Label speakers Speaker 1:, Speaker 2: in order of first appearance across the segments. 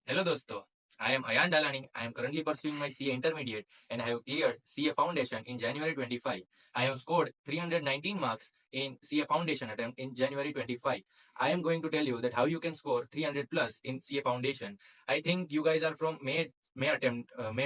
Speaker 1: Hello dosto, I am Ayan Dalani. I am currently pursuing my CA intermediate and I have cleared CA foundation in January 25. I have scored 319 marks in CA foundation attempt in January 25. I am going to tell you that how you can score 300 plus in CA foundation. I think you guys are from May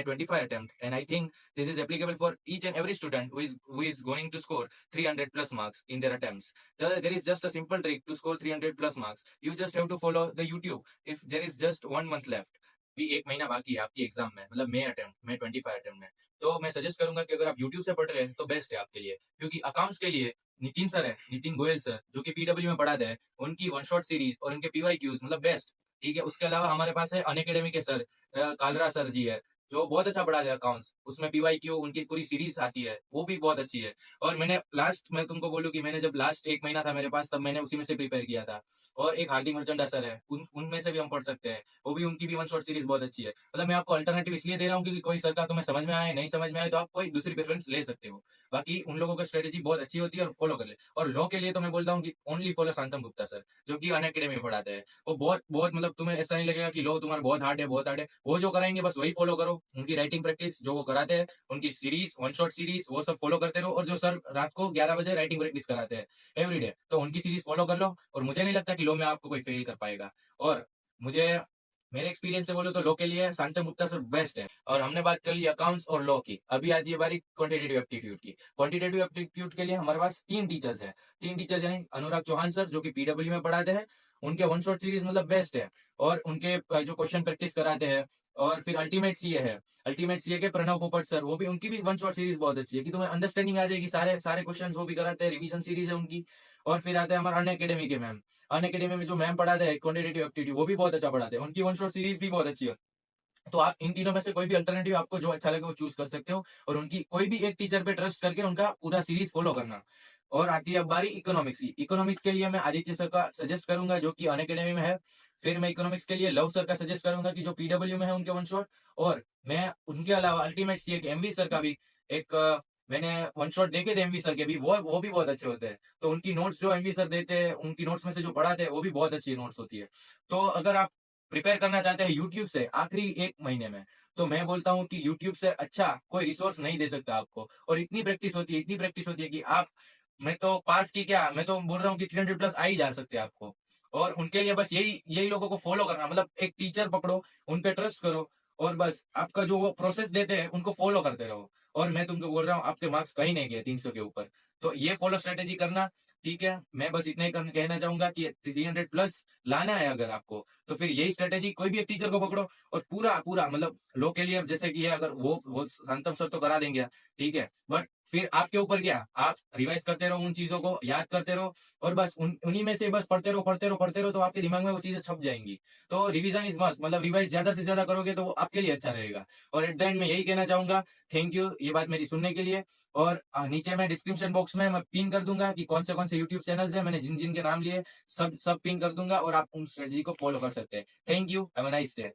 Speaker 1: 25 attempt, and I think this is applicable for each and every student who is going to score 300 plus marks in their attempts. There is just a simple trick to score 300 plus marks. You just have to follow the YouTube. If there is just 1 month left, अभी 1 महीना बाकी है आपकी exam में, मतलब मे 25 attempt में, तो मैं सजेस्ट करूंगा कि अगर आप यूट्यूब से पढ़ रहे हैं तो बेस्ट है आपके लिए, क्योंकि अकाउंट्स के लिए नितिन सर है, नितिन गोयल सर, जो कि पीडब्ल्यू में पढ़ाते हैं, उनकी वन शॉट सीरीज और उनके पीवाई क्यूज मतलब बेस्ट। ठीक है, उसके अलावा हमारे पास है अनएकेडमी के सर, कालरा सर जी है, जो बहुत अच्छा पढ़ाते हैं अकाउंट्स, उसमें पीवाई क्यू उनकी पूरी सीरीज आती है, वो भी बहुत अच्छी है। और मैं तुमको बोलूँ कि मैंने जब लास्ट 1 महीना था मेरे पास, तब मैंने उसी में से प्रिपेयर किया था। और एक हार्दिक मर्चेंडा सर है, उनमें से भी हम पढ़ सकते हैं, वो भी उनकी भी वन शॉट सीरीज बहुत अच्छी है। मतलब मैं आपको अल्टरनेटिव इसलिए दे रहा हूँ क्योंकि कोई सर का तुम्हें समझ में आए, नहीं समझ में आए, तो आप कोई दूसरी प्रेफरेंस ले सकते हो। बाकी उन लोगों का स्ट्रेटेजी बहुत अच्छी होती है और फॉलो कर ले। और लॉ के लिए तो मैं बोलता हूँ कि ओनली फॉलो शांतम गुप्ता सर, जो कि अन अकेडमी में पढ़ाते हैं। वो बहुत बहुत मतलब तुम्हें ऐसा नहीं लगेगा कि लॉ तुम्हारा बहुत हार्ड है, बहुत हार्ड है। वो जो कराएंगे बस वही फॉलो करो, उनकी राइटिंग प्रैक्टिस जो वो कराते हैं, उनकी सीरीज वन शॉट सीरीज वो सब फॉलो करते रहो। और जो सर रात को 11 बजे राइटिंग प्रैक्टिस कराते हैं एवरीडे, तो उनकी सीरीज फॉलो कर लो। और मुझे नहीं लगता कि लॉ में आपको कोई फेल कर पाएगा। और मुझे मेरे एक्सपीरियंस से बोलो तो लॉ के लिए शांतम गुप्ता सर बेस्ट है। और हमने बात कर ली अकाउंट्स और लॉ की, अभी आती है बारी क्वांटिटेटिव एप्टीट्यूड की। क्वांटिटेटिव एप्टीट्यूड के लिए हमारे पास 3 टीचर्स हैं। 3 टीचर्स यानी अनुराग चौहान सर, जो कि पीडब्ल्यू में पढ़ाते हैं, उनके वन शॉट सीरीज मतलब बेस्ट है। और उनके जो क्वेश्चन प्रैक्टिस कराते हैं। और फिर अल्टीमेट सीए है, अल्टीमेट सीए के प्रणव पोपट सर, वो भी उनकी भी वन शॉट सीरीज बहुत अच्छी है कि तुम्हें अंडरस्टैंडिंग आ जाएगी, सारे सारे क्वेश्चन वो भी कराते हैं, रिवीजन सीरीज है उनकी। और फिर आते हैं हमारे अन अकेडमी के मैम। अन अकेडमी में जो मैम पढ़ाते हैं क्वांटिटेटिव एप्टीट्यूड, वो भी बहुत अच्छा पढ़ाते हैं, उनकी वन शॉट सीरीज भी बहुत अच्छी है। तो आप इन तीनों में से कोई भी अल्टरनेटिव आपको जो अच्छा लगे वो चूज कर सकते हो, और उनकी कोई भी एक टीचर पे ट्रस्ट करके उनका पूरा सीरीज फॉलो करना। और आती है अब बारी इकोनॉमिक्स की। इकोनॉमिक्स के लिए मैं आदित्य सर का सजेस्ट करूंगा, जो कि अन अकेडमी में है। फिर मैं इकोनॉमिक्स के लिए लव सर का सजेस्ट करूंगा, कि जो पीडब्ल्यू में है उनके वन शॉट। और मैं उनके अलावा अल्टीमेट सी एक एमवी सर का भी एक मैंने वन शॉट देखे थे एमवी सर के भी, वो भी बहुत अच्छे होते हैं। तो उनकी नोट्स जो एमवी सर देते हैं, उनकी नोट्स में से जो पढ़ाते हैं वो भी बहुत अच्छी नोट्स होती है। तो अगर आप प्रिपेयर करना चाहते हैं यूट्यूब से आखिरी 1 महीने में, तो मैं बोलता हूँ कि यूट्यूब से अच्छा कोई रिसोर्स नहीं दे सकता आपको। और इतनी प्रैक्टिस होती है, इतनी प्रैक्टिस होती है कि आप, मैं तो पास की क्या, मैं तो बोल रहा हूँ कि 300 प्लस आ ही जा सकते हैं आपको। और उनके लिए बस यही यही लोगों को फॉलो करना, मतलब एक टीचर पकड़ो, उन पे ट्रस्ट करो, और बस आपका जो वो प्रोसेस देते हैं उनको फॉलो करते रहो। और मैं तुमको बोल रहा हूँ आपके मार्क्स कहीं नहीं गए 300 के ऊपर। तो ये फॉलो स्ट्रेटेजी करना। ठीक है, मैं बस इतना ही कहना चाहूंगा कि 300 प्लस लाना है अगर आपको, तो फिर यही स्ट्रेटेजी, कोई भी एक टीचर को पकड़ो और पूरा पूरा मतलब लो के लिए जैसे कि है, अगर वो संतम सर तो करा देंगे, ठीक है, बट फिर आपके ऊपर क्या, आप रिवाइज करते रहो, उन चीजों को याद करते रहो, और बस उन्हीं में से बस पढ़ते रहो पढ़ते रहो पढ़ते रहो, तो आपके दिमाग में वो चीजें छप जाएंगी। तो रिवीजन इज मस्ट, मतलब रिवाइज ज्यादा से ज्यादा करोगे तो वो आपके लिए अच्छा रहेगा। और एट द एंड में यही कहना चाहूंगा, थैंक यू ये बात मेरी सुनने के लिए। और नीचे मैं डिस्क्रिप्शन बॉक्स में मैं पिन कर दूंगा कि कौन से यूट्यूब चैनल्स है, मैंने जिन जिन के नाम लिए सब सब पिन कर दूंगा, और आप उन स्ट्रेटजी को फॉलो कर सकते हैं। Thank you, have a nice day.